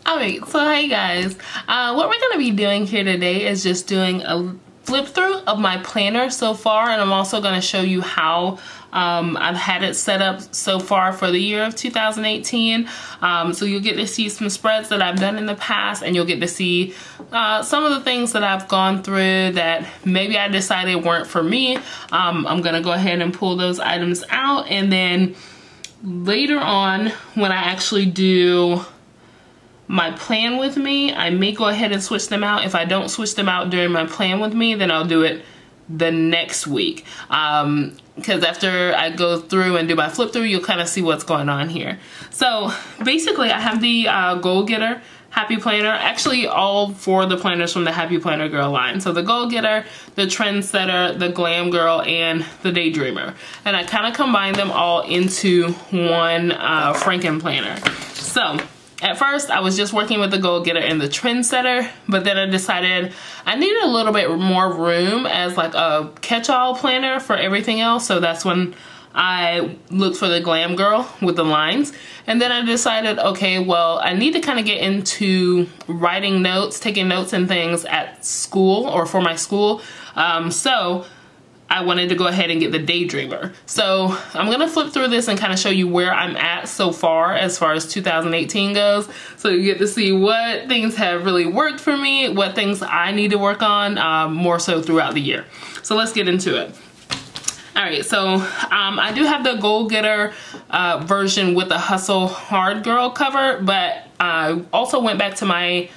Alright, so hey guys, what we're going to be doing here today is just doing a flip through of my planner so far, and I'm also going to show you how I've had it set up so far for the year of 2018. So you'll get to see some spreads that I've done in the past, and you'll get to see some of the things that I've gone through that maybe I decided weren't for me. I'm going to go ahead and pull those items out, and then later on when I actually do my plan with me, I may go ahead and switch them out. If I don't switch them out during my plan with me, then I'll do it the next week. Because after I go through and do my flip through, you'll kind of see what's going on here. So basically I have the Goal Getter Happy Planner, actually all four of the planners from the Happy Planner Girl line. So the Goal Getter, the Trendsetter, the Glam Girl, and the Daydreamer. And I kind of combine them all into one Frankenplanner. So at first, I was just working with the Goal Getter and the Trendsetter, but then I decided I needed a little bit more room as like a catch-all planner for everything else. So that's when I looked for the Glam Girl with the lines. And then I decided, okay, well, I need to kind of get into writing notes, taking notes and things at school or for my school. So I wanted to go ahead and get the Daydreamer. So I'm gonna flip through this and kind of show you where I'm at so far as 2018 goes. So you get to see what things have really worked for me, what things I need to work on more so throughout the year. So let's get into it. All right, so I do have the Goal Getter version with the Hustle Hard Girl cover, but I also went back to my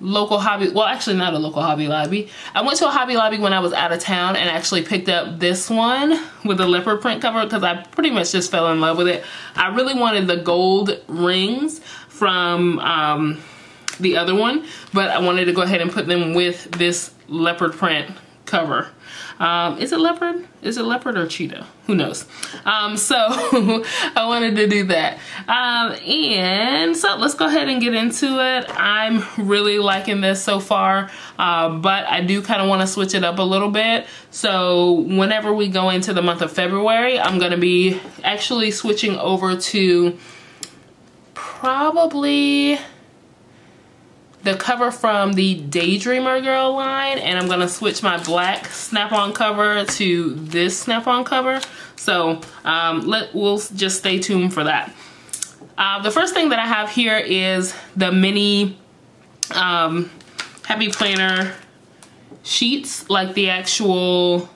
local Hobby, well actually not a local Hobby Lobby. I went to a Hobby Lobby when I was out of town and actually picked up this one with the leopard print cover because I pretty much just fell in love with it. I really wanted the gold rings from the other one, but I wanted to go ahead and put them with this leopard print cover. Is it leopard? Is it leopard or cheetah? Who knows? So I wanted to do that. And so let's go ahead and get into it. I'm really liking this so far, but I do kind of want to switch it up a little bit. So whenever we go into the month of February, I'm going to be actually switching over to probably the cover from the Daydreamer Girl line, and I'm gonna switch my black snap-on cover to this snap-on cover. So we'll just stay tuned for that. The first thing that I have here is the mini Happy Planner sheets, like the actual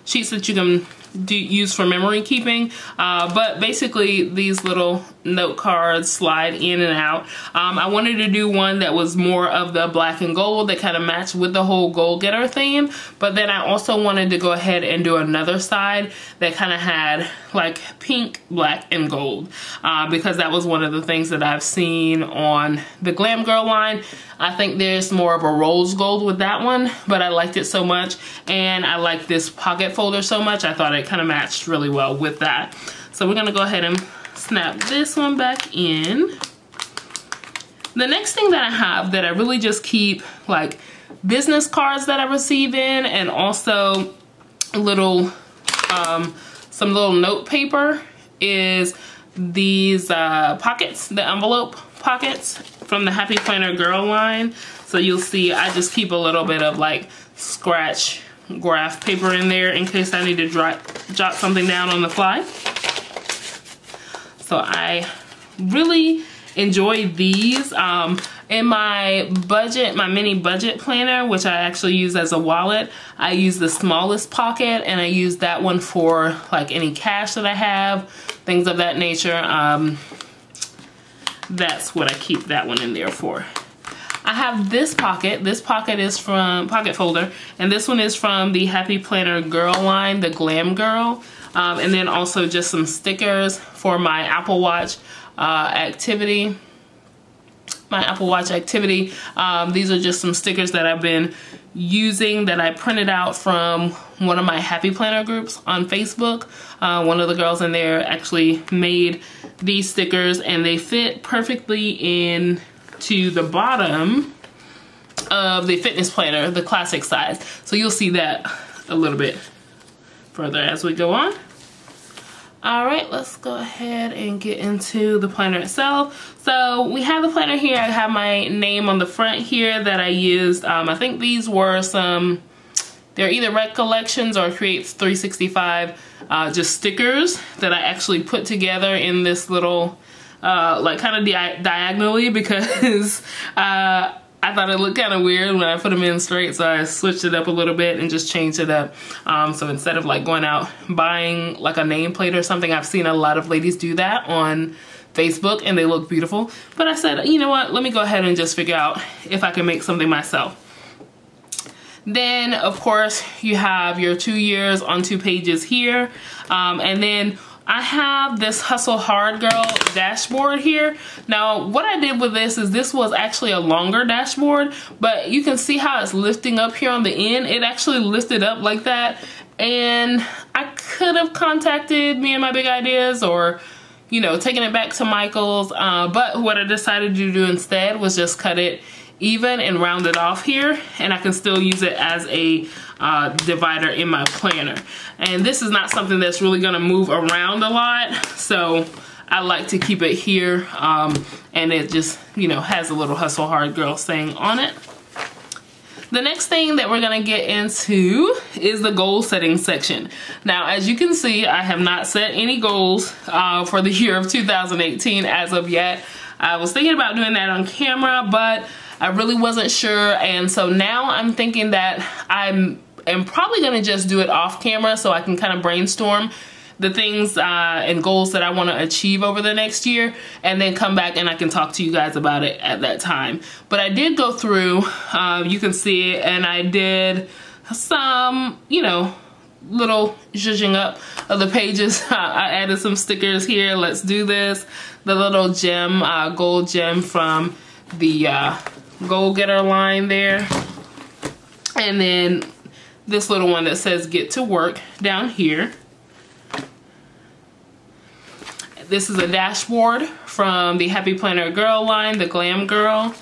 sheets that you can use for memory keeping, but basically these little note cards slide in and out. I wanted to do one that was more of the black and gold that kind of matched with the whole Goal Getter theme, but then I also wanted to go ahead and do another side that kind of had like pink, black, and gold, because that was one of the things that I've seen on the Glam Girl line. I think there's more of a rose gold with that one, but I liked it so much, and I like this pocket folder so much, I thought it kind of matched really well with that. So we're gonna go ahead and snap this one back in. The next thing that I have that I really just keep like business cards that I receive in, and also little some little note paper, is these pockets, the envelope pockets from the Happy Planner Girl line. So you'll see I just keep a little bit of like scratch graph paper in there in case I need to jot something down on the fly. So I really enjoy these. In my budget, my mini budget planner, which I actually use as a wallet, I use the smallest pocket, and I use that one for like any cash that I have, things of that nature. That's what I keep that one in there for. I have this pocket. This pocket is from Pocket Folder, and this one is from the Happy Planner Girl line, the Glam Girl. And then also just some stickers for my Apple Watch activity. These are just some stickers that I've been using that I printed out from one of my Happy Planner groups on Facebook. One of the girls in there actually made these stickers, and they fit perfectly into the bottom of the fitness planner, the classic size. So you'll see that a little bit further as we go on. All right, let's go ahead and get into the planner itself. So we have the planner here. I have my name on the front here that I used. I think these were they're either Recollections or Creates 365 just stickers that I actually put together in this little, like kind of diagonally because I thought it looked kind of weird when I put them in straight, so I switched it up a little bit and just changed it up. So instead of like going out buying like a nameplate or something, I've seen a lot of ladies do that on Facebook and they look beautiful. But I said, you know what, let me go ahead and just figure out if I can make something myself. Then of course you have your 2 years on 2 pages here. And then I have this Hustle Hard Girl dashboard here. Now, what I did with this is this was actually a longer dashboard, but you can see how it's lifting up here on the end. It actually lifted up like that. And I could have contacted Me and My Big Ideas or, you know, taken it back to Michael's. But what I decided to do instead was just cut it even and round it off here, and I can still use it as a divider in my planner. And this is not something that's really gonna move around a lot, so I like to keep it here, and it just, you know, has a little Hustle Hard Girl saying on it. The next thing that we're gonna get into is the goal setting section. Now, as you can see, I have not set any goals for the year of 2018 as of yet. I was thinking about doing that on camera, but I really wasn't sure, and so now I'm thinking that I'm probably gonna just do it off camera so I can kind of brainstorm the things and goals that I want to achieve over the next year, and then come back and I can talk to you guys about it at that time. But I did go through, you can see it, and I did some, you know, little zhuzhing up of the pages. I added some stickers here. Let's do this. The little gem, gold gem from the Goal Getter line there. And then this little one that says Get to Work down here. This is a dashboard from the Happy Planner Girl line, the Glam Girl.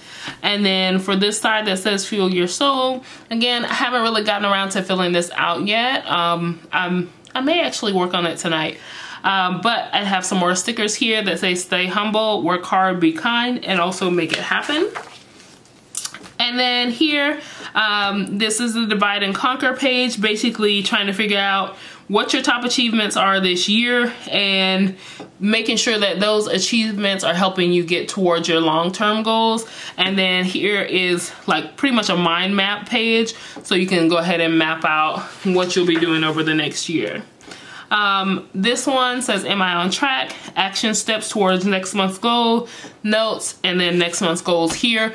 And then for this side that says Fuel Your Soul, again, I haven't really gotten around to filling this out yet. I may actually work on it tonight. But I have some more stickers here that say Stay Humble, Work Hard, Be Kind, and also Make It Happen. And then here, this is the Divide and Conquer page, basically trying to figure out what your top achievements are this year and making sure that those achievements are helping you get towards your long-term goals. And then here is like pretty much a mind map page, so you can go ahead and map out what you'll be doing over the next year. This one says, Am I on track? Action steps towards next month's goal, notes, and then next month's goals here.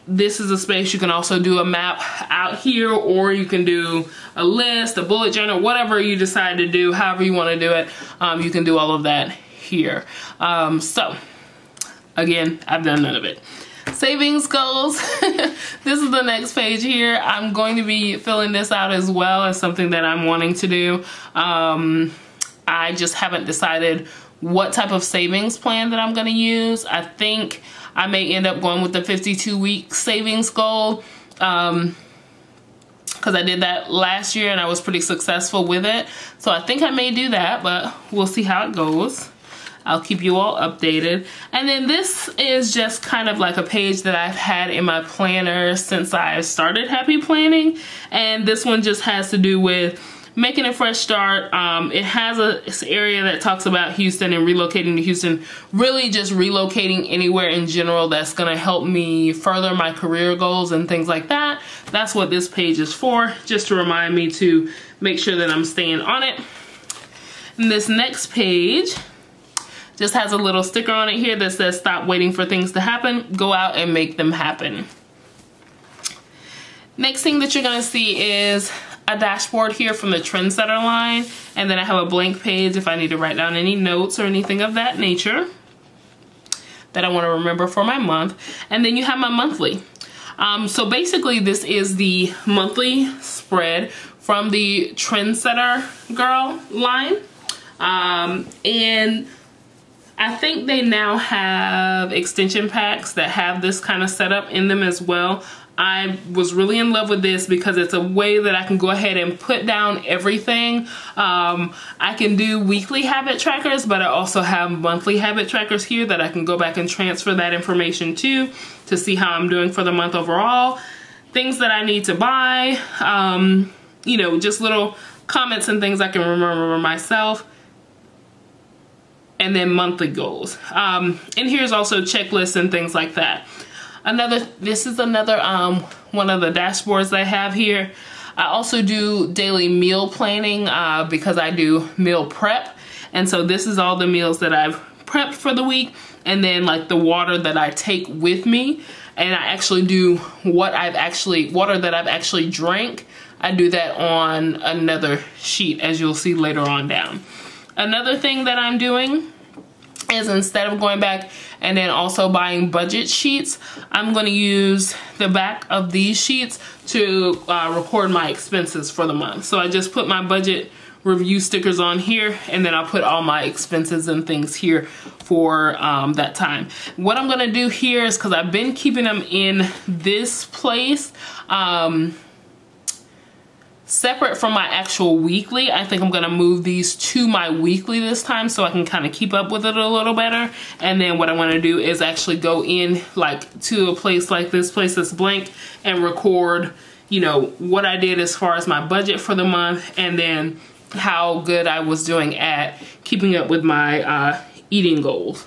This is a space you can also do a map out here, or you can do a list, a bullet journal, whatever you decide to do, however you want to do it. You can do all of that here. So again, I've done none of it. Savings goals. This is the next page here. I'm going to be filling this out as well as something that I'm wanting to do. I just haven't decided what type of savings plan that I'm going to use. I think I may end up going with the 52-week savings goal, because I did that last year and I was pretty successful with it. So I think I may do that, but we'll see how it goes. I'll keep you all updated. And then this is just kind of like a page that I've had in my planner since I started Happy Planning. And this one just has to do with making a fresh start. It has an area that talks about Houston and relocating to Houston. Really just relocating anywhere in general that's gonna help me further my career goals and things like that. That's what this page is for, just to remind me to make sure that I'm staying on it. And this next page just has a little sticker on it here that says, Stop waiting for things to happen, go out and make them happen. Next thing that you're gonna see is a dashboard here from the Trendsetter line, and then I have a blank page if I need to write down any notes or anything of that nature that I want to remember for my month. And then you have my monthly. So basically this is the monthly spread from the Trendsetter Girl line, and I think they now have extension packs that have this kind of setup in them as well. I was really in love with this because it's a way that I can go ahead and put down everything. I can do weekly habit trackers, but I also have monthly habit trackers here that I can go back and transfer that information to see how I'm doing for the month overall. Things that I need to buy, you know, just little comments and things I can remember myself. And then monthly goals. And here's also checklists and things like that. This is another one of the dashboards I have here. I also do daily meal planning because I do meal prep. And so this is all the meals that I've prepped for the week, and then like the water that I take with me. And I actually do water that I've actually drank. I do that on another sheet, as you'll see later on down. Another thing that I'm doing is, instead of going back and then also buying budget sheets, I'm going to use the back of these sheets to record my expenses for the month. So I just put my budget review stickers on here, and then I'll put all my expenses and things here for that time. What I'm going to do here is, because I've been keeping them in this place, separate from my actual weekly, I think I'm gonna move these to my weekly this time so I can kind of keep up with it a little better. And then what I want to do is actually go in like to a place like this place that's blank and record, you know, what I did as far as my budget for the month, and then how good I was doing at keeping up with my eating goals.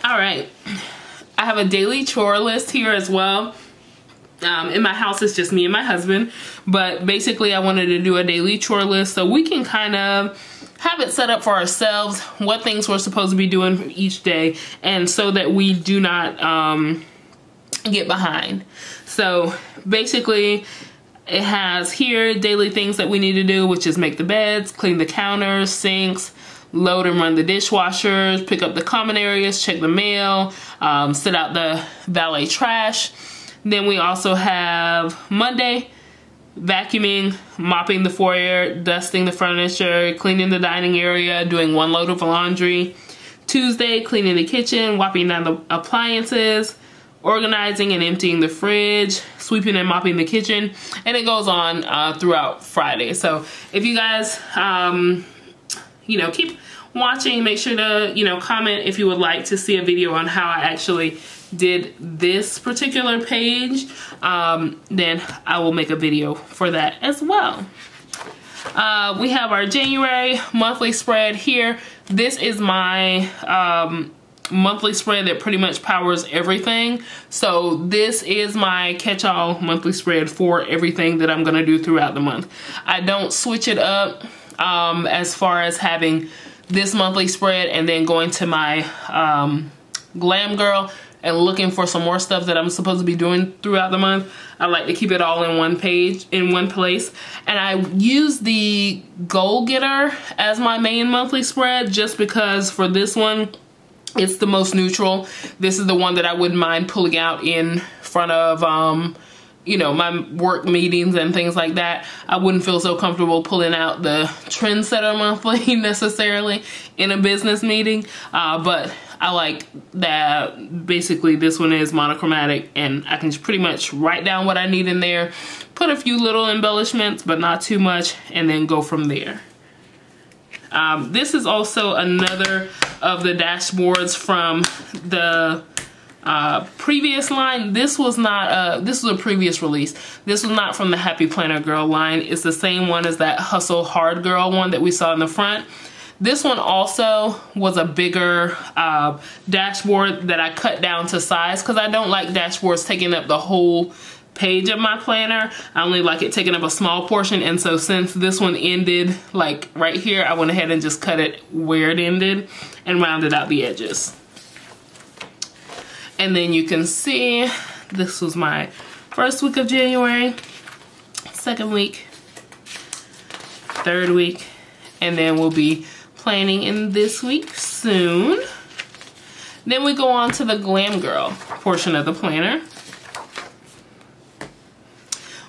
All right, I have a daily chore list here as well. In my house, it's just me and my husband, but basically I wanted to do a daily chore list so we can kind of have it set up for ourselves, what things we're supposed to be doing each day, and so that we do not get behind. So basically it has here daily things that we need to do, which is make the beds, clean the counters, sinks, load and run the dishwashers, pick up the common areas, check the mail, set out the valet trash. Then we also have Monday, vacuuming, mopping the foyer, dusting the furniture, cleaning the dining area, doing 1 load of laundry. Tuesday, cleaning the kitchen, wiping down the appliances, organizing and emptying the fridge, sweeping and mopping the kitchen, and it goes on throughout Friday. So if you guys, you know, keep watching, make sure to, you know, comment if you would like to see a video on how I actually did this particular page, then I will make a video for that as well. We have our January monthly spread here. This is my monthly spread that pretty much powers everything. So this is my catch-all monthly spread for everything that I'm gonna do throughout the month. I don't switch it up as far as having this monthly spread and then going to my Glam Girl and looking for some more stuff that I'm supposed to be doing throughout the month. I like to keep it all in one page, in one place. And I use the Goal Getter as my main monthly spread just because for this one, it's the most neutral. This is the one that I wouldn't mind pulling out in front of, you know, my work meetings and things like that. I wouldn't feel so comfortable pulling out the Trendsetter monthly necessarily in a business meeting, but I like that basically this one is monochromatic and I can just pretty much write down what I need in there, put a few little embellishments, but not too much, and then go from there. This is also another of the dashboards from the previous line. This was not this was a previous release. This was not from the Happy Planner Girl line. It's the same one as that Hustle Hard Girl one that we saw in the front. This one also was a bigger dashboard that I cut down to size because I don't like dashboards taking up the whole page of my planner. I only like it taking up a small portion, and so since this one ended like right here, I went ahead and just cut it where it ended and rounded out the edges. And then you can see this was my first week of January, second week, third week, and then we'll be planning in this week soon. Then we go on to the Glam Girl portion of the planner.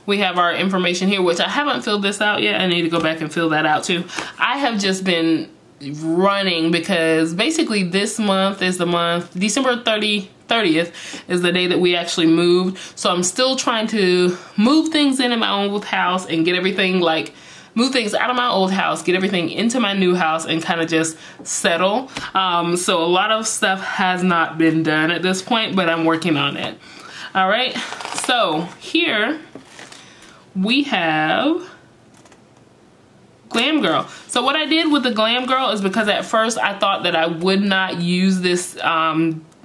We have our information here, which I haven't filled this out yet. I need to go back and fill that out too. I have just been running because basically this month is the month, December 30th is the day that we actually moved. So I'm still trying to move things in my old house and get everything, like move things out of my old house, get everything into my new house and kind of just settle. So a lot of stuff has not been done at this point, but I'm working on it. All right, so here we have Glam Girl. So what I did with the Glam Girl is because at first I thought that I would not use this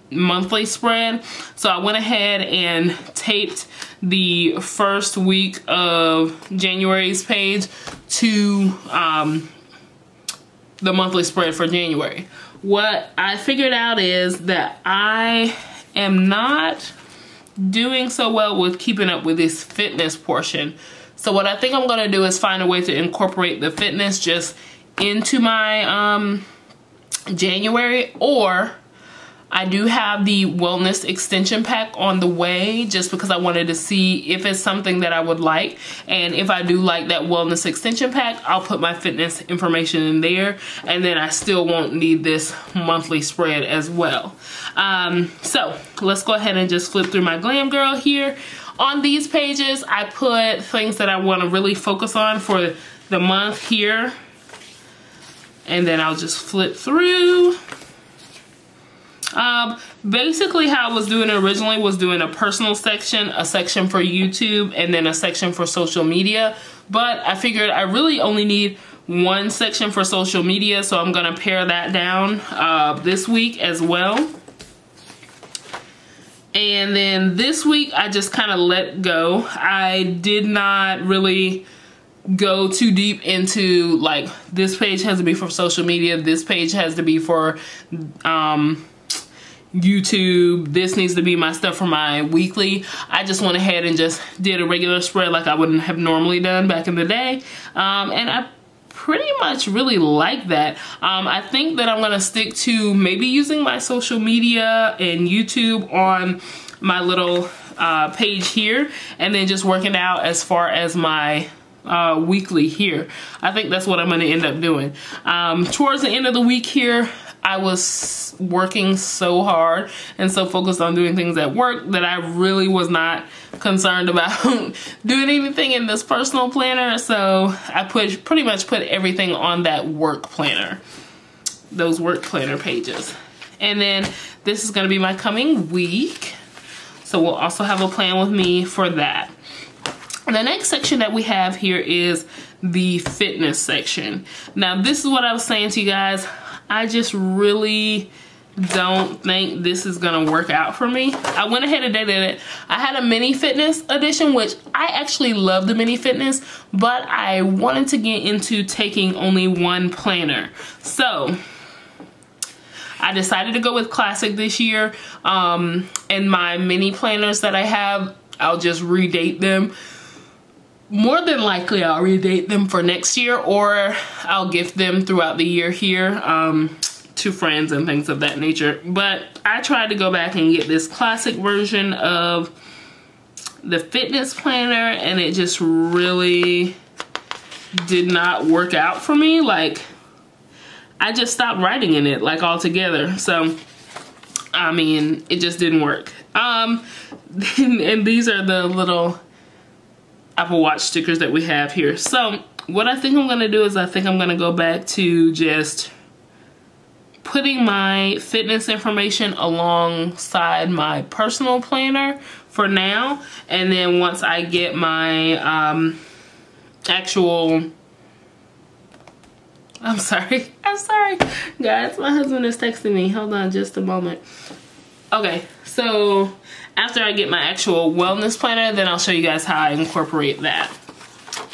monthly spread. So I went ahead and taped the first week of January's page to the monthly spread for January. What I figured out is that I am not doing so well with keeping up with this fitness portion. So what I think I'm gonna do is find a way to incorporate the fitness just into my January, or I do have the wellness extension pack on the way just because I wanted to see if it's something that I would like. And if I do like that wellness extension pack, I'll put my fitness information in there, and then I still won't need this monthly spread as well. So let's go ahead and just flip through my Glam Girl here. On these pages, I put things that I want to really focus on for the month here. And then I'll just flip through. Basically how I was doing it originally was doing a personal section, a section for YouTube, and then a section for social media. But I figured I really only need one section for social media, so I'm gonna pare that down this week as well. And then this week I just kind of let go. I did not really go too deep into like, this page has to be for social media, this page has to be for YouTube, this needs to be my stuff for my weekly. I just went ahead and just did a regular spread like I wouldn't have normally done back in the day. And I pretty much really like that. I think that I'm gonna stick to maybe using my social media and YouTube on my little page here, and then just working out as far as my weekly here. I think that's what I'm gonna end up doing. Towards the end of the week here, I was working so hard and so focused on doing things at work that I really was not concerned about doing anything in this personal planner. So I pretty much put everything on that work planner, those work planner pages. And then this is gonna be my coming week. So we'll also have a plan with me for that. And the next section that we have here is the fitness section. Now this is what I was saying to you guys. I just really don't think this is gonna work out for me. I went ahead and did it. I had a mini fitness edition, which I actually love the mini fitness, but I wanted to get into taking only one planner. So I decided to go with classic this year. And my mini planners that I have, I'll just redate them. More than likely I'll redate them for next year, or I'll gift them throughout the year here to friends and things of that nature. But I tried to go back and get this classic version of the fitness planner, and it just really did not work out for me. Like, I just stopped writing in it like altogether. So I mean, it just didn't work. And these are the little Apple Watch stickers that we have here. So what I think I'm gonna do is I think I'm gonna go back to just putting my fitness information alongside my personal planner for now. And then once I get my actual, I'm sorry guys, my husband is texting me. Hold on just a moment. Okay, so after I get my actual wellness planner, then I'll show you guys how I incorporate that.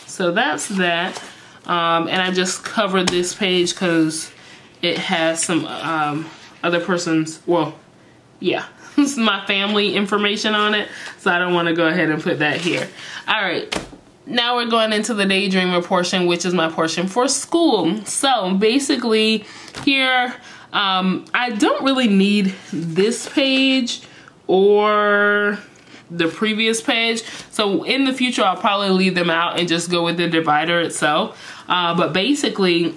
So that's that. And I just covered this page because it has some other person's, well, yeah, this is my family information on it. So I don't want to go ahead and put that here. All right, now we're going into the daydreamer portion, which is my portion for school. So basically here, I don't really need this page or the previous page. So in the future, I'll probably leave them out and just go with the divider itself. But basically,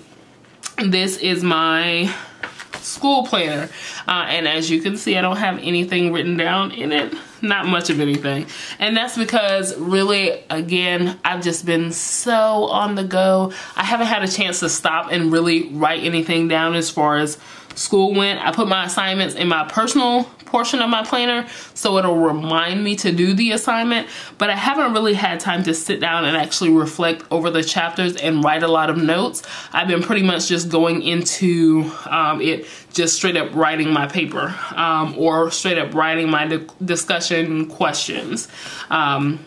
this is my school planner, and as you can see, I don't have anything written down in it, not much of anything, and that's because really, again, I've just been so on the go. I haven't had a chance to stop and really write anything down as far as school went. I put my assignments in my personal portion of my planner so it'll remind me to do the assignment, but I haven't really had time to sit down and actually reflect over the chapters and write a lot of notes. I've been pretty much just going into it, just straight up writing my paper, or straight up writing my discussion questions, my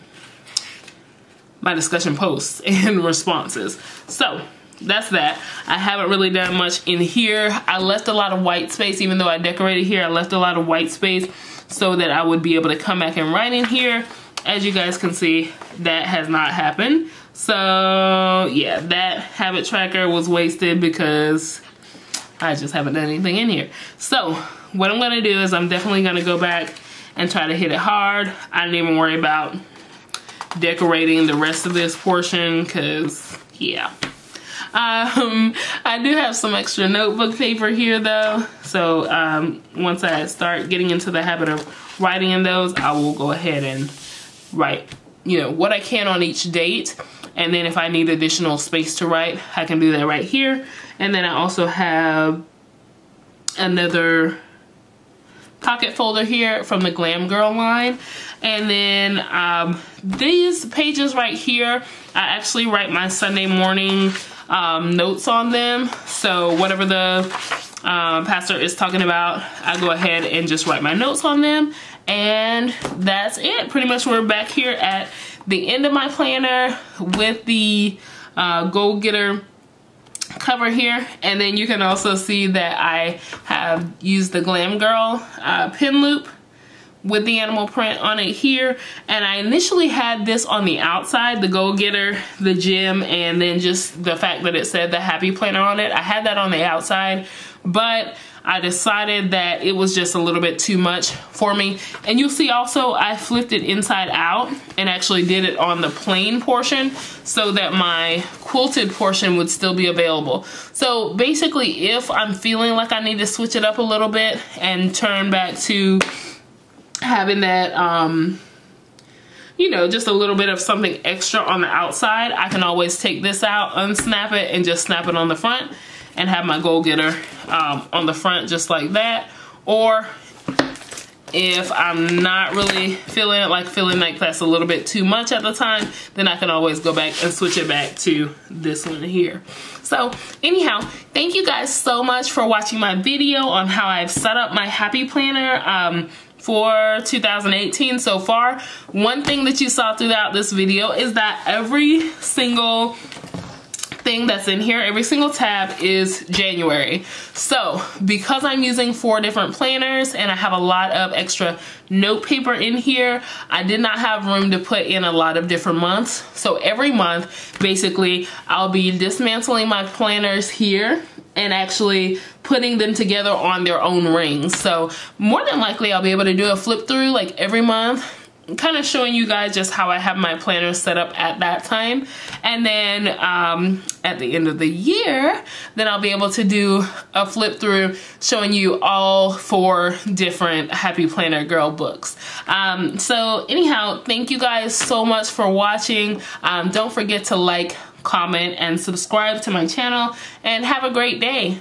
discussion posts and responses. So that's that. I haven't really done much in here. I left a lot of white space, even though I decorated here, I left a lot of white space so that I would be able to come back and write in here. As you guys can see, that has not happened. So yeah, that habit tracker was wasted because I just haven't done anything in here. So what I'm gonna do is I'm definitely gonna go back and try to hit it hard. I didn't even worry about decorating the rest of this portion because yeah. I do have some extra notebook paper here though, so once I start getting into the habit of writing in those, I will go ahead and write, you know, what I can on each date, and then if I need additional space to write, I can do that right here. And then I also have another pocket folder here from the Glam Girl line, and then these pages right here, I actually write my Sunday morning notes on them. So whatever the pastor is talking about, I go ahead and just write my notes on them, and that's it. Pretty much we're back here at the end of my planner with the Goal Getter cover here, and then you can also see that I have used the Glam Girl pin loop with the animal print on it here, and I initially had this on the outside, the Goal Getter, the gem, and then just the fact that it said the Happy Planner on it. I had that on the outside, but I decided that it was just a little bit too much for me. And you'll see also I flipped it inside out and actually did it on the plain portion so that my quilted portion would still be available. So basically, if I'm feeling like I need to switch it up a little bit and turn back to having that, you know, just a little bit of something extra on the outside, I can always take this out, unsnap it, and just snap it on the front and have my Goal Getter on the front just like that. Or if I'm not really feeling like that's a little bit too much at the time, then I can always go back and switch it back to this one here. So anyhow, thank you guys so much for watching my video on how I've set up my Happy Planner for 2018 so far. One thing that you saw throughout this video is that every single thing that's in here, every single tab is January. So because I'm using 4 different planners and I have a lot of extra note paper in here, I did not have room to put in a lot of different months. So every month, basically, I'll be dismantling my planners here and actually putting them together on their own rings. So more than likely, I'll be able to do a flip through like every month, kind of showing you guys just how I have my planner set up at that time. And then at the end of the year, then I'll be able to do a flip through showing you all 4 different Happy Planner Girl books. So anyhow, thank you guys so much for watching. Don't forget to like, comment, and subscribe to my channel, and have a great day.